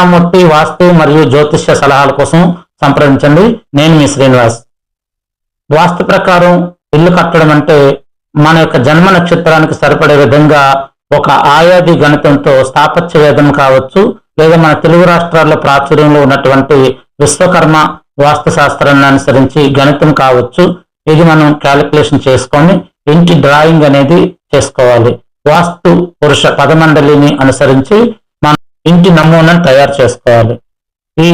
దక్షిణామూర్తి వాస్తు మరియు జ్యోతిష్య సలహాల కోసం సంప్రదించండి. నేను మీ శ్రీనివాస్. వాస్తు ప్రకారం ఇల్లు కట్టడం అంటే మన యొక్క జన్మ నక్షత్రానికి సరిపడే విధంగా ఒక ఆయాది గణితంతో స్థాపత్య వేదం కావచ్చు, లేదా మన తెలుగు రాష్ట్రాల్లో ప్రాచుర్యంలో ఉన్నటువంటి విశ్వకర్మ వాస్తు శాస్త్రాన్ని అనుసరించి గణితం కావచ్చు, ఇది మనం క్యాలిక్యులేషన్ చేసుకొని ఇంటి డ్రాయింగ్ అనేది చేసుకోవాలి. వాస్తు పురుష పదమండలిని అనుసరించి మనం ఇంటి నమూనాను తయారు చేసుకోవాలి. ఈ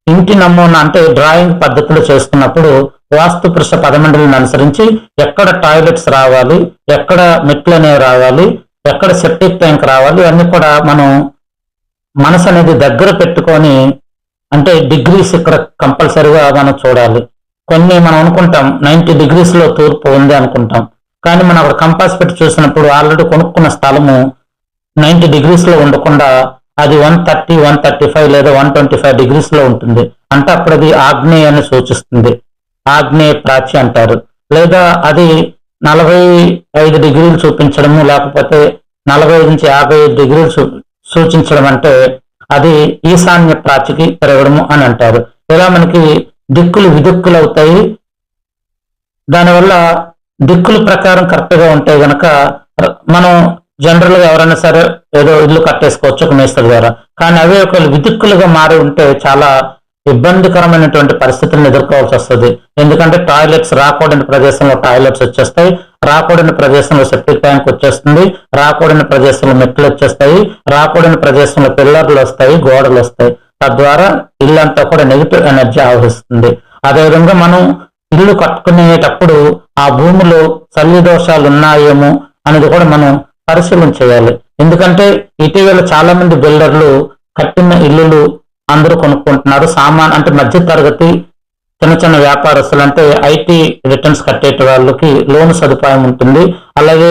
ఇంటి నమూనా అంటే డ్రాయింగ్ పద్ధతిలో చేసుకున్నప్పుడు వాస్తు పురుష పదమండలిని అనుసరించి ఎక్కడ టాయిలెట్స్ రావాలి, ఎక్కడ మెట్లు అనేవి రావాలి, ఎక్కడ సెప్టిక్ ట్యాంక్ రావాలి, ఇవన్నీ కూడా మనం మనసు అనేది దగ్గర పెట్టుకొని, అంటే డిగ్రీస్ ఇక్కడ కంపల్సరీగా మనం చూడాలి. కొన్ని మనం అనుకుంటాం 90 degrees లో తూర్పు ఉంది అనుకుంటాం, కానీ మనం అక్కడ కంపాస్ పెట్టి చూసినప్పుడు ఆల్రెడీ కొనుక్కున్న స్థలము 90 degrees లో ఉండకుండా అది 130, 135 లేదా 125 degrees లో ఉంటుంది. అంటే అప్పుడు అది ఆగ్నేయాన్ని సూచిస్తుంది, ఆగ్నేయ ప్రాచ్య అంటారు. లేదా అది 45 degrees చూపించడము, లేకపోతే 45 నుంచి 55 degrees సూచించడం అంటే అది ఈశాన్య ప్రాచికి పెరగడము అని అంటారు. ఇలా మనకి దిక్కులు విదిక్కులు అవుతాయి. దానివల్ల దిక్కుల ప్రకారం కరెక్ట్ గా ఉంటే గనక మనం జనరల్ గా ఎవరైనా సరే ఏదో ఇల్లు కట్టేసుకోవచ్చు ఒక మేస్త్రి ద్వారా. కానీ అవే ఒకవేళ విదిక్కులుగా మారి ఉంటే చాలా ఇబ్బందికరమైనటువంటి పరిస్థితులను ఎదుర్కోవాల్సి వస్తుంది. ఎందుకంటే టాయిలెట్స్ రాకూడని ప్రదేశంలో టాయిలెట్స్ వచ్చేస్తాయి, రాకూడని ప్రదేశంలో సెప్టిక్ ట్యాంక్ వచ్చేస్తుంది, రాకూడని ప్రదేశంలో మెట్లు వచ్చేస్తాయి, రాకూడని ప్రదేశంలో పిల్లర్లు వస్తాయి, గోడలు వస్తాయి. తద్వారా ఇల్లంతా కూడా నెగిటివ్ ఎనర్జీ ఆవహిస్తుంది. అదేవిధంగా మనం ఇల్లు కట్టుకునేటప్పుడు ఆ భూమిలో శల్య దోషాలు ఉన్నాయేమో అనేది కూడా మనం పరిశీలన చేయాలి. ఎందుకంటే ఇటీవల చాలా మంది బిల్డర్లు కట్టిన ఇల్లులు అందరూ కొనుక్కుంటున్నారు. అంటే మధ్య తరగతి చిన్న చిన్న వ్యాపారస్తులు, అంటే ఐటీ రిటర్న్స్ కట్టేట వాళ్ళకి లోన్ సదుపాయం ఉంటుంది. అలాగే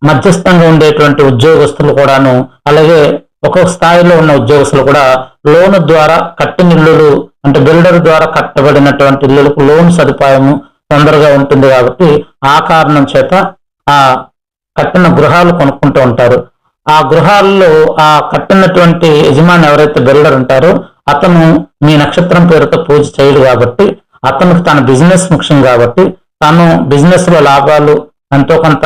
మధ్యస్థంగా ఉండేటువంటి ఉద్యోగస్తులు కూడాను, అలాగే ఒక్కొక్క స్థాయిలో ఉన్న ఉద్యోగస్తులు కూడా లోన్ ద్వారా కట్టిన ఇల్లులు, అంటే బిల్డర్ ద్వారా కట్టబడినటువంటి ఇల్లులకు లోన్ సదుపాయము తొందరగా ఉంటుంది. కాబట్టి ఆ కారణం చేత ఆ కట్టిన గృహాలు కొనుక్కుంటూ ఉంటారు. ఆ గృహాల్లో ఆ కట్టినటువంటి యజమాని ఎవరైతే బిల్డర్ ఉంటారో అతను మీ నక్షత్రం పేరుతో పూజ చేయడు కాబట్టి, అతనికి తన బిజినెస్ ముఖ్యం కాబట్టి, తను బిజినెస్ లో లాభాలు ఎంతో కొంత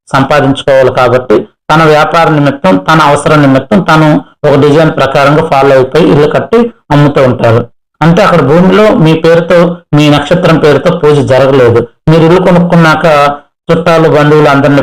సంపాదించుకోవాలి కాబట్టి తన వ్యాపార నిమిత్తం, తన అవసరం నిమిత్తం తను ఒక డిజైన్ ప్రకారంగా ఫాలో అయిపోయి ఇల్లు కట్టి అమ్ముతూ ఉంటారు. అంటే అక్కడ భూమిలో మీ పేరుతో, మీ నక్షత్రం పేరుతో పూజ జరగలేదు. మీరు ఇల్లు కొనుక్కున్నాక చుట్టాలు బంధువులు అందరినీ